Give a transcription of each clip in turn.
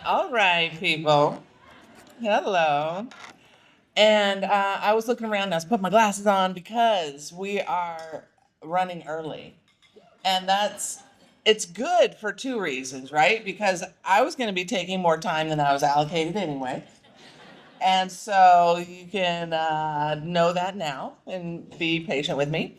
All right, people. Hello. And I was looking around. I was putting my glasses on because we are running early, and it's good for two reasons, right? Because I was going to be taking more time than I was allocated anyway, and so you can know that now and be patient with me.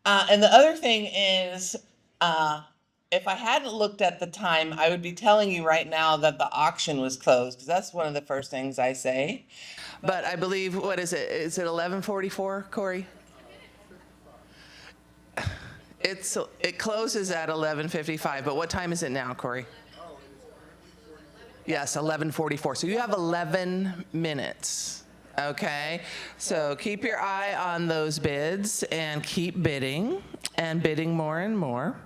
And the other thing is, uh, if I hadn't looked at the time, I would be telling you right now that the auction was closed, because that's one of the first things I say. But I believe, what is it? Is it 11:44, Corey? It closes at 11:55. But what time is it now, Corey? Yes, 11:44. So you have 11 minutes. Okay, so keep your eye on those bids and keep bidding and bidding more and more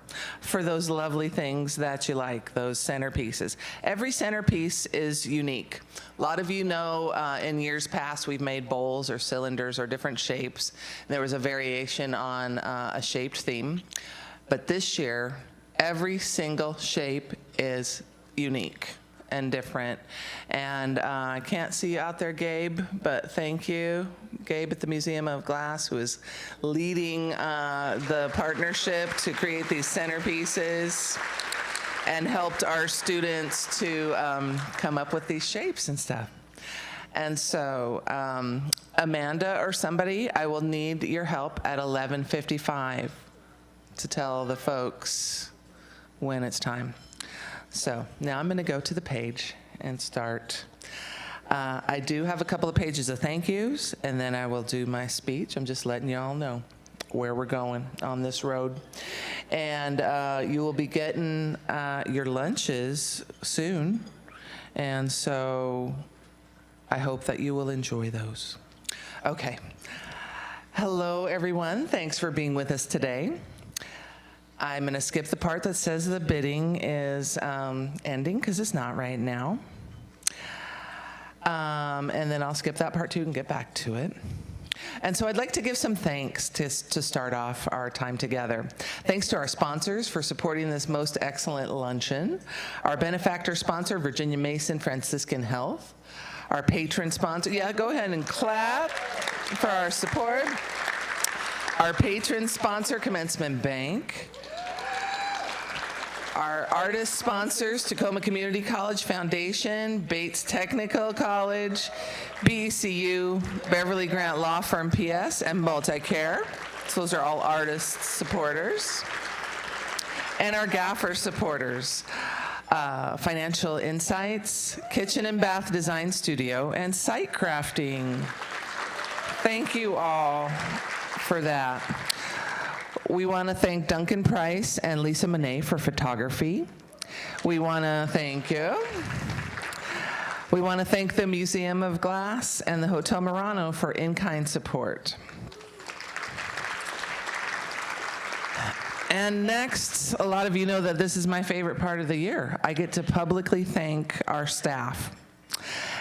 for those lovely things that you like, those centerpieces. Every centerpiece is unique. A lot of you know in years past we've made bowls or cylinders or different shapes. There was a variation on a shaped theme, but this year every single shape is unique and different. And I can't see you out there, Gabe, but thank you, Gabe at the Museum of Glass, who is leading the partnership to create these centerpieces and helped our students to come up with these shapes and stuff. And so, Amanda or somebody, I will need your help at 11:55 to tell the folks when it's time. So now I'm going to go to the page and start. I do have a couple of pages of thank yous, and then I will do my speech. I'm just letting you all know where we're going on this road. And you will be getting your lunches soon. And so I hope that you will enjoy those. Okay. Hello, everyone. Thanks for being with us today. I'm going to skip the part that says the bidding is ending, because it's not right now. And then I'll skip that part too and get back to it. And so I'd like to give some thanks to start off our time together. Thanks to our sponsors for supporting this most excellent luncheon. Our benefactor sponsor, Virginia Mason Franciscan Health. Our patron sponsor, yeah, go ahead and clap for our support. Our patron sponsor, Commencement Bank. Our artist sponsors, Tacoma Community College Foundation, Bates Technical College, BECU, Beverly Grant Law Firm PS, and Multicare. So those are all artist supporters. And our Gaffer supporters, Financial Insights, Kitchen and Bath Design Studio, and Site Crafting. Thank you all for that. We want to thank Duncan Price and Lisa Monet for photography. We want to thank you. We want to thank the Museum of Glass and the Hotel Murano for in-kind support. And next, a lot of you know that this is my favorite part of the year. I get to publicly thank our staff.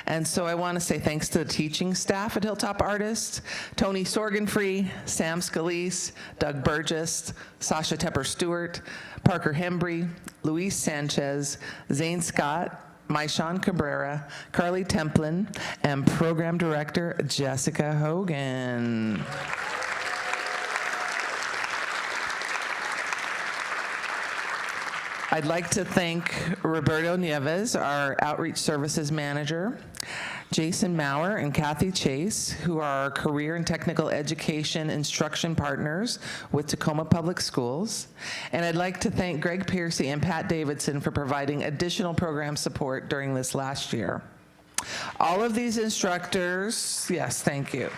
And so I want to say thanks to the teaching staff at Hilltop Artists, Tony Sorgenfree, Sam Scalise, Doug Burgess, Sasha Tepper-Stewart, Parker Hembry, Luis Sanchez, Zane Scott, Maishan Cabrera, Carly Templin, and Program Director Jessica Hogan. I'd like to thank Roberto Nieves, our Outreach Services Manager, Jason Maurer and Kathy Chase, who are our career and technical education instruction partners with Tacoma Public Schools. And I'd like to thank Greg Piercy and Pat Davidson for providing additional program support during this last year. All of these instructors, yes, thank you.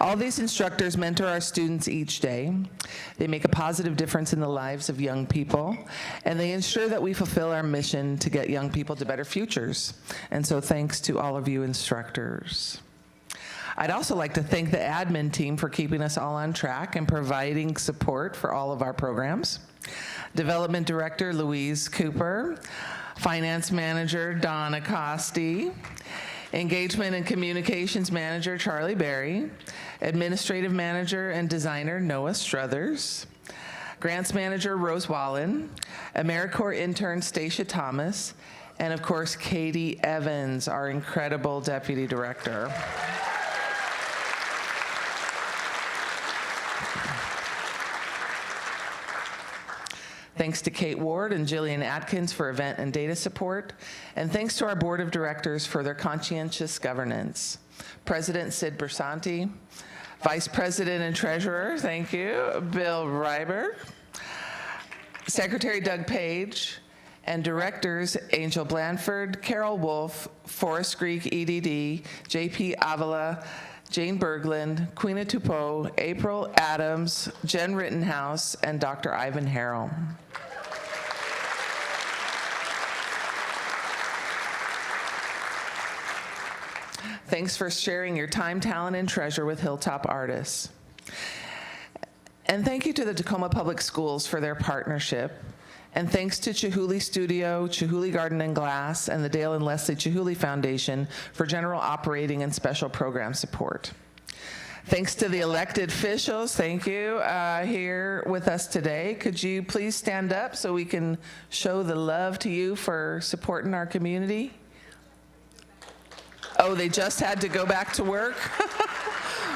All these instructors mentor our students each day. They make a positive difference in the lives of young people, and they ensure that we fulfill our mission to get young people to better futures. And so thanks to all of you instructors. I'd also like to thank the admin team for keeping us all on track and providing support for all of our programs. Development Director Louise Cooper, Finance Manager Donna Costi, Engagement and Communications Manager Charlie Berry, Administrative Manager and Designer Noah Struthers, Grants Manager Rose Wallen, AmeriCorps intern Stacia Thomas, and of course, Katie Evans, our incredible Deputy Director. Thanks to Kate Ward and Jillian Atkins for event and data support, and thanks to our Board of Directors for their conscientious governance. President Sid Bersanti, Vice President and Treasurer, thank you, Bill Reiber, Secretary Doug Page, and Directors Angel Blanford, Carol Wolf, Forest Creek EDD, JP Avila, Jane Berglund, Queena Tupou, April Adams, Jen Rittenhouse, and Dr. Ivan Harrell. Thanks for sharing your time, talent, and treasure with Hilltop Artists. And thank you to the Tacoma Public Schools for their partnership. And thanks to Chihuly Studio, Chihuly Garden and Glass, and the Dale and Leslie Chihuly Foundation for general operating and special program support. Thanks to the elected officials, thank you, here with us today. Could you please stand up so we can show the love to you for supporting our community? Oh, they just had to go back to work?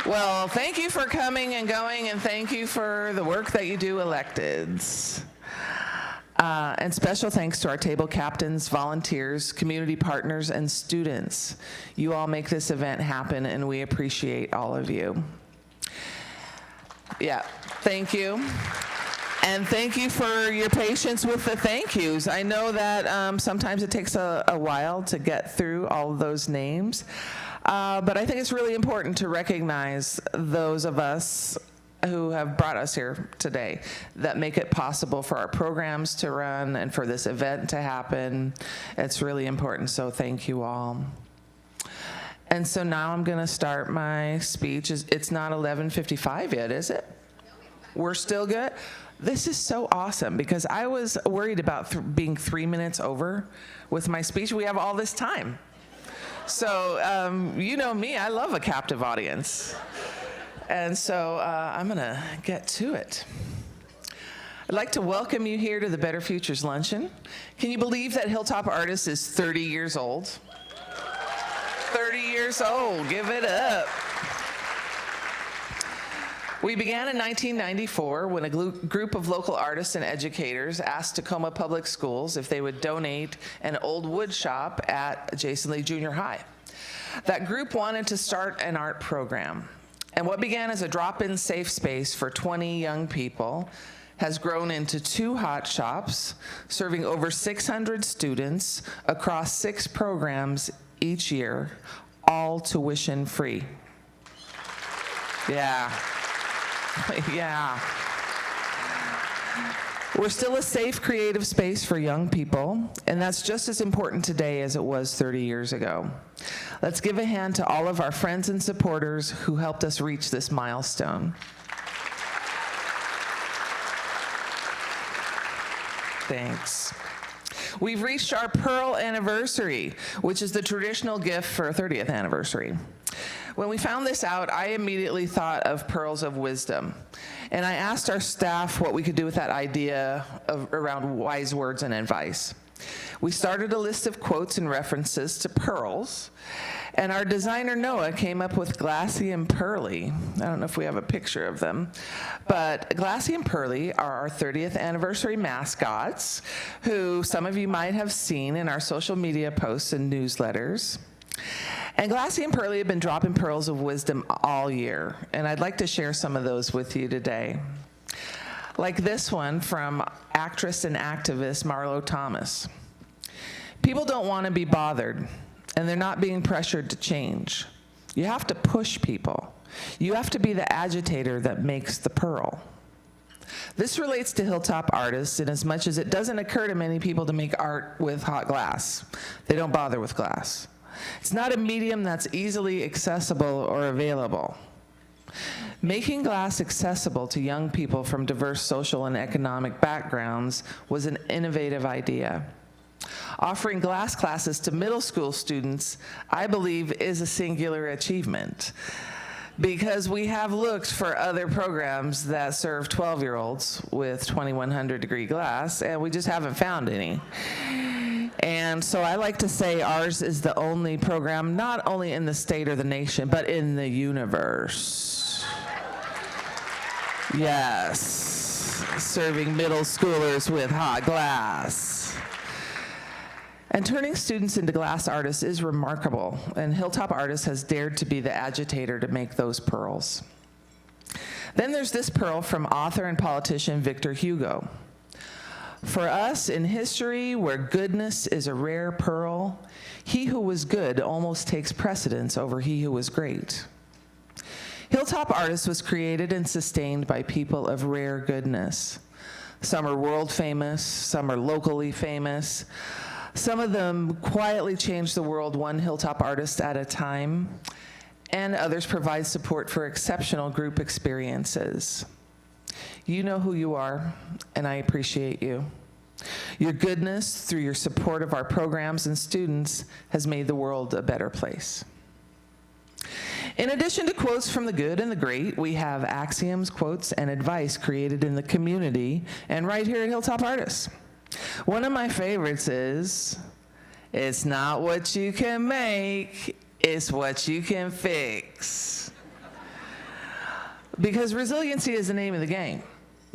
Well, thank you for coming and going, and thank you for the work that you do, electeds. And special thanks to our table captains, volunteers, community partners, and students. You all make this event happen, and we appreciate all of you. Yeah, thank you. And thank you for your patience with the thank yous. I know that sometimes it takes a while to get through all of those names, but I think it's really important to recognize those of us who have brought us here today that make it possible for our programs to run and for this event to happen. It's really important, so thank you all. And so now I'm going to start my speech. It's not 11:55 yet, is it? We're still good? This is so awesome because I was worried about being 3 minutes over with my speech. We have all this time. So you know me, I love a captive audience. And so I'm going to get to it. I'd like to welcome you here to the Better Futures Luncheon. Can you believe that Hilltop Artists is 30 years old? 30 years old, give it up. We began in 1994 when a group of local artists and educators asked Tacoma Public Schools if they would donate an old wood shop at Jason Lee Junior High. That group wanted to start an art program. And what began as a drop-in safe space for 20 young people has grown into 2 hot shops, serving over 600 students across 6 programs each year, all tuition free. Yeah. Yeah. We're still a safe, creative space for young people, and that's just as important today as it was 30 years ago. Let's give a hand to all of our friends and supporters who helped us reach this milestone. Thanks. We've reached our Pearl anniversary, which is the traditional gift for a 30th anniversary. When we found this out, I immediately thought of pearls of wisdom. And I asked our staff what we could do with that idea around wise words and advice. We started a list of quotes and references to pearls, and our designer Noah came up with Glassy and Pearly. I don't know if we have a picture of them, but Glassy and Pearly are our 30th anniversary mascots, who some of you might have seen in our social media posts and newsletters. And Glassy and Pearly have been dropping pearls of wisdom all year, and I'd like to share some of those with you today. Like this one from actress and activist Marlo Thomas. People don't want to be bothered, and they're not being pressured to change. You have to push people. You have to be the agitator that makes the pearl. This relates to Hilltop Artists in as much as it doesn't occur to many people to make art with hot glass. They don't bother with glass. It's not a medium that's easily accessible or available. Making glass accessible to young people from diverse social and economic backgrounds was an innovative idea. Offering glass classes to middle school students, I believe, is a singular achievement. because we have looked for other programs that serve 12-year-olds with 2100 degree glass, and we just haven't found any. And so I like to say ours is the only program, not only in the state or the nation, but in the universe. Yes, serving middle schoolers with hot glass. And turning students into glass artists is remarkable, and Hilltop Artists has dared to be the agitator to make those pearls. Then there's this pearl from author and politician Victor Hugo. For us in history, where goodness is a rare pearl, he who was good almost takes precedence over he who was great. Hilltop Artists was created and sustained by people of rare goodness. Some are world famous, some are locally famous. Some of them quietly change the world one Hilltop artist at a time, and others provide support for exceptional group experiences. You know who you are, and I appreciate you. Your goodness through your support of our programs and students has made the world a better place. In addition to quotes from the good and the great, we have axioms, quotes, and advice created in the community and right here at Hilltop Artists. One of my favorites is, it's not what you can make, it's what you can fix. Because resiliency is the name of the game.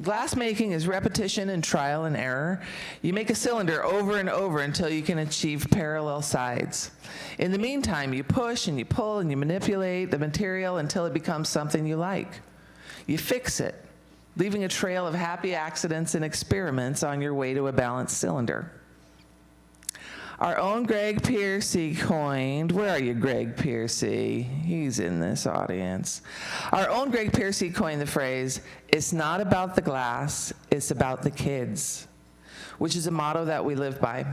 Glass making is repetition and trial and error. You make a cylinder over and over until you can achieve parallel sides. In the meantime, you push and you pull and you manipulate the material until it becomes something you like. You fix it, leaving a trail of happy accidents and experiments on your way to a balanced cylinder. Our own Greg Piercy coined, where are you, Greg Piercy? He's in this audience. Our own Greg Piercy coined the phrase, it's not about the glass, it's about the kids, which is a motto that we live by.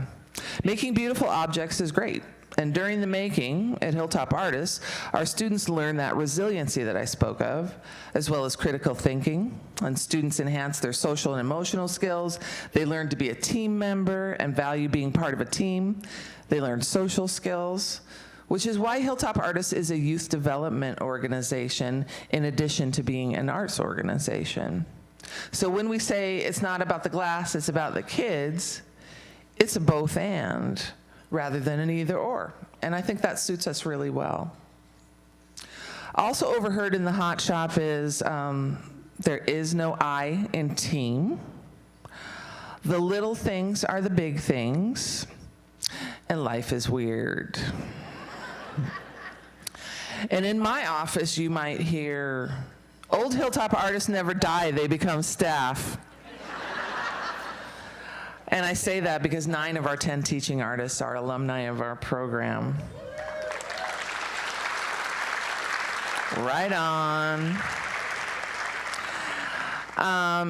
Making beautiful objects is great. And during the making at Hilltop Artists, our students learn that resiliency that I spoke of, as well as critical thinking. And students enhance their social and emotional skills. They learn to be a team member and value being part of a team. They learn social skills, which is why Hilltop Artists is a youth development organization in addition to being an arts organization. So when we say it's not about the glass, it's about the kids, it's a both and, rather than an either or. And I think that suits us really well. Also overheard in the hot shop is there is no I in team. The little things are the big things, and life is weird. And in my office, you might hear, old Hilltop artists never die, they become staff. And I say that because 9 of our 10 teaching artists are alumni of our program. Right on.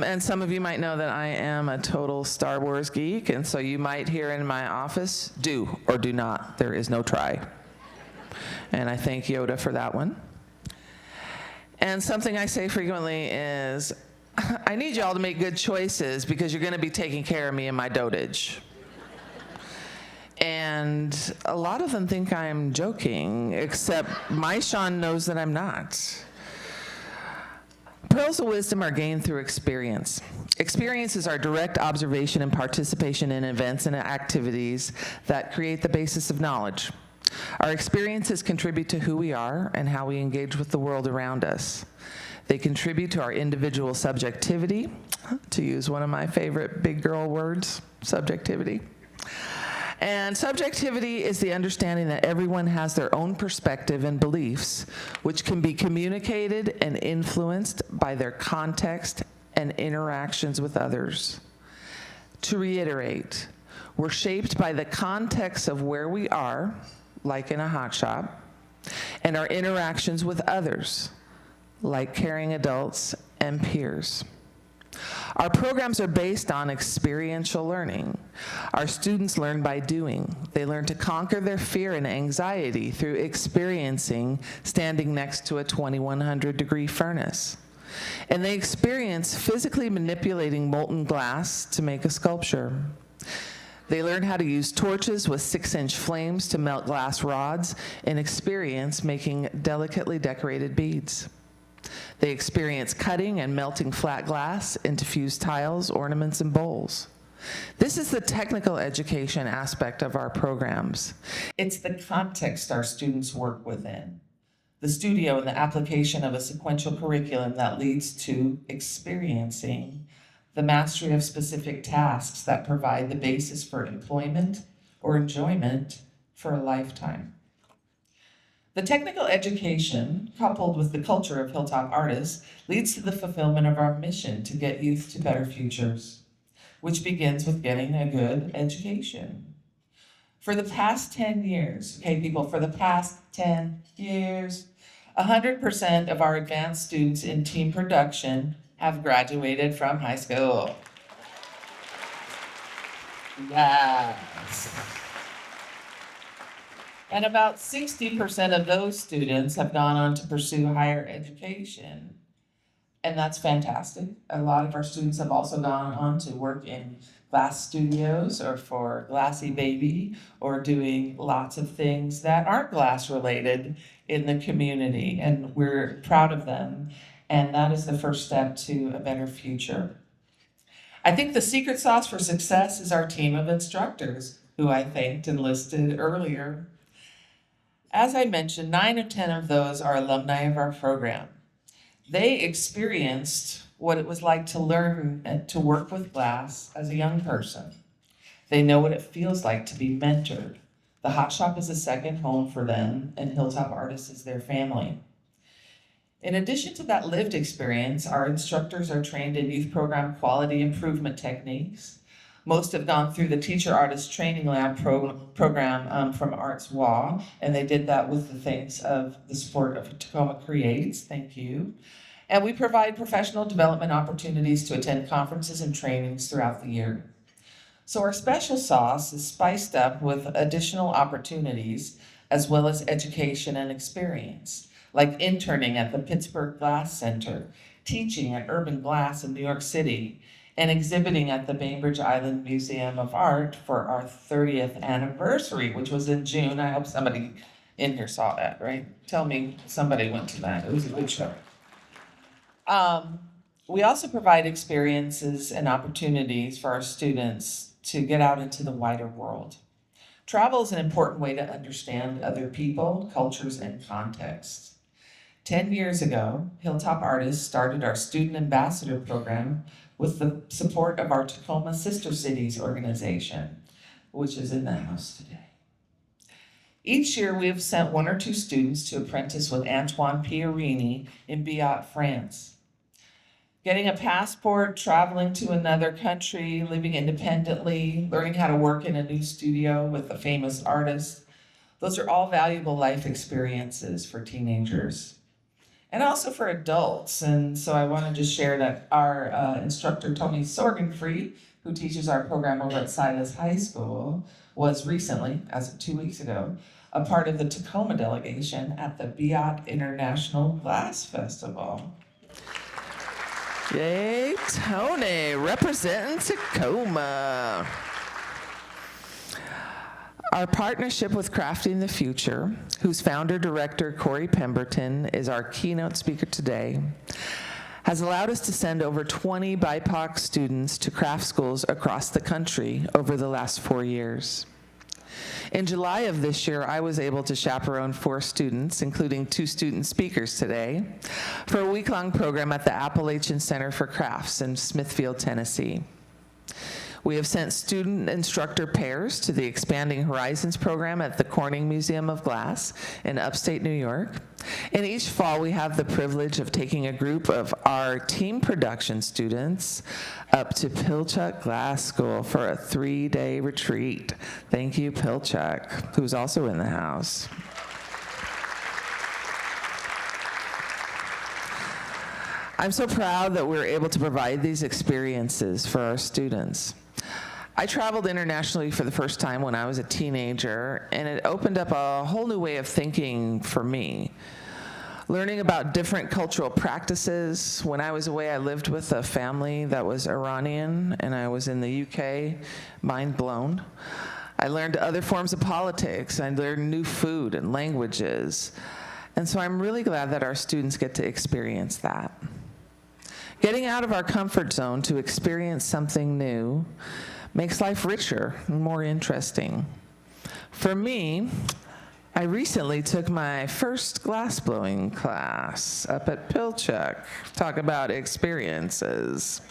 And some of you might know that I am a total Star Wars geek, and so you might hear in my office, do or do not, there is no try. And I thank Yoda for that one. And something I say frequently is, I need y'all to make good choices because you're going to be taking care of me in my dotage. And a lot of them think I'm joking, except my Sean knows that I'm not. Pearls of wisdom are gained through experience. Experience is our direct observation and participation in events and activities that create the basis of knowledge. Our experiences contribute to who we are and how we engage with the world around us. They contribute to our individual subjectivity, to use one of my favorite big girl words, subjectivity. And subjectivity is the understanding that everyone has their own perspective and beliefs, which can be communicated and influenced by their context and interactions with others. To reiterate, we're shaped by the context of where we are, like in a hot shop, and our interactions with others, like caring adults and peers. Our programs are based on experiential learning. Our students learn by doing. They learn to conquer their fear and anxiety through experiencing standing next to a 2100-degree furnace. And they experience physically manipulating molten glass to make a sculpture. They learn how to use torches with 6-inch flames to melt glass rods and experience making delicately decorated beads. They experience cutting and melting flat glass into fused tiles, ornaments, and bowls. This is the technical education aspect of our programs. It's the context our students work within, the studio and the application of a sequential curriculum that leads to experiencing the mastery of specific tasks that provide the basis for employment or enjoyment for a lifetime. The technical education, coupled with the culture of Hilltop Artists, leads to the fulfillment of our mission to get youth to better futures, which begins with getting a good education. For the past 10 years, okay, people, for the past 10 years, 100% of our advanced students in team production have graduated from high school. Yes. And about 60% of those students have gone on to pursue higher education. And that's fantastic. A lot of our students have also gone on to work in glass studios or for Glassy Baby or doing lots of things that aren't glass related in the community. And we're proud of them. And that is the first step to a better future. I think the secret sauce for success is our team of instructors, who I thanked and listed earlier. As I mentioned, 9 of 10 of those are alumni of our program. They experienced what it was like to learn and to work with glass as a young person. They know what it feels like to be mentored. The Hot Shop is a second home for them, and Hilltop Artists is their family. In addition to that lived experience, our instructors are trained in youth program quality improvement techniques. Most have gone through the Teacher Artist Training Lab program from Arts WA, and they did that with the thanks of the support of Tacoma Creates. Thank you. And we provide professional development opportunities to attend conferences and trainings throughout the year. So our special sauce is spiced up with additional opportunities as well as education and experience, like interning at the Pittsburgh Glass Center, teaching at Urban Glass in New York City, and exhibiting at the Bainbridge Island Museum of Art for our 30th anniversary, which was in June. I hope somebody in here saw that, right? Tell me somebody went to that. It was a good show. We also provide experiences and opportunities for our students to get out into the wider world. Travel is an important way to understand other people, cultures, and contexts. 10 years ago, Hilltop Artists started our Student Ambassador Program with the support of our Tacoma Sister Cities organization, which is in the house today. Each year, we have sent 1 or 2 students to apprentice with Antoine Pierini in Biot, France. Getting a passport, traveling to another country, living independently, learning how to work in a new studio with a famous artist, those are all valuable life experiences for teenagers and also for adults. And so I want to just share that our instructor, Tony Sorgenfree, who teaches our program over at Silas High School, was recently, as of 2 weeks ago, a part of the Tacoma delegation at the Biot International Glass Festival. Yay, Tony, representing Tacoma. Our partnership with Crafting the Future, whose founder-director, Corey Pemberton, is our keynote speaker today, has allowed us to send over 20 BIPOC students to craft schools across the country over the last 4 years. In July of this year, I was able to chaperone 4 students, including 2 student speakers today, for a week-long program at the Appalachian Center for Crafts in Smithfield, Tennessee. We have sent student-instructor pairs to the Expanding Horizons program at the Corning Museum of Glass in upstate New York. And each fall, we have the privilege of taking a group of our team production students up to Pilchuck Glass School for a 3-day retreat. Thank you, Pilchuck, who's also in the house. I'm so proud that we're able to provide these experiences for our students. I traveled internationally for the first time when I was a teenager, and it opened up a whole new way of thinking for me. learning about different cultural practices. When I was away, I lived with a family that was Iranian, and I was in the UK, mind blown. I learned other forms of politics. I learned new food and languages. And so I'm really glad that our students get to experience that. Getting out of our comfort zone to experience something new makes life richer and more interesting. For me, I recently took my first glassblowing class up at Pilchuck. Talk about experiences.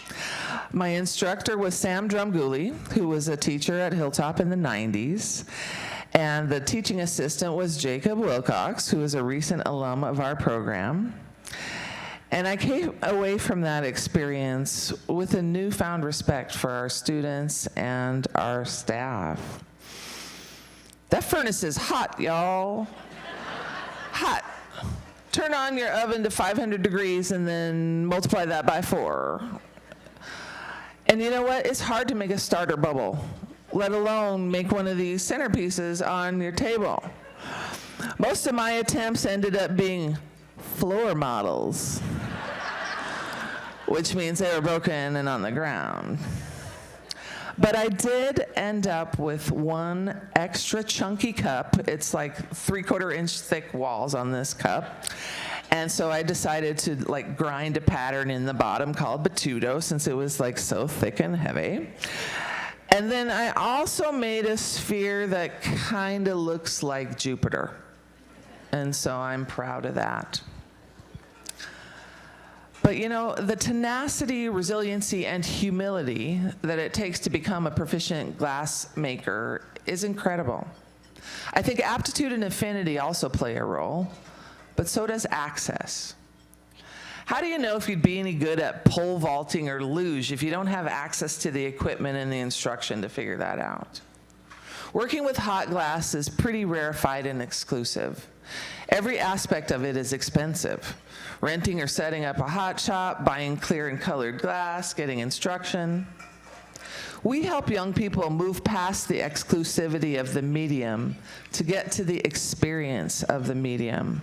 My instructor was Sam Drumgooley, who was a teacher at Hilltop in the 90s. And the teaching assistant was Jacob Wilcox, who is a recent alum of our program. And I came away from that experience with a newfound respect for our students and our staff. That furnace is hot, y'all. Hot. Turn on your oven to 500 degrees and then multiply that by 4. And you know what? It's hard to make a starter bubble, let alone make one of these centerpieces on your table. Most of my attempts ended up being floor models, which means they were broken and on the ground. But I did end up with one extra chunky cup. It's like 3/4 inch thick walls on this cup. And so I decided to grind a pattern in the bottom called Batuto, since it was so thick and heavy. And then I also made a sphere that kind of looks like Jupiter. And so I'm proud of that. But the tenacity, resiliency, and humility that it takes to become a proficient glass maker is incredible. I think aptitude and affinity also play a role, but so does access. How do you know if you'd be any good at pole vaulting or luge if you don't have access to the equipment and the instruction to figure that out? Working with hot glass is pretty rarefied and exclusive. Every aspect of it is expensive. Renting or setting up a hot shop, buying clear and colored glass, getting instruction. We help young people move past the exclusivity of the medium to get to the experience of the medium.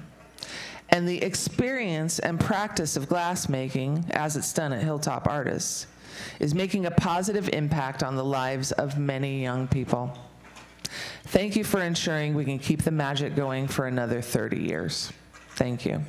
And the experience and practice of glass making, as it's done at Hilltop Artists, is making a positive impact on the lives of many young people. Thank you for ensuring we can keep the magic going for another 30 years. Thank you.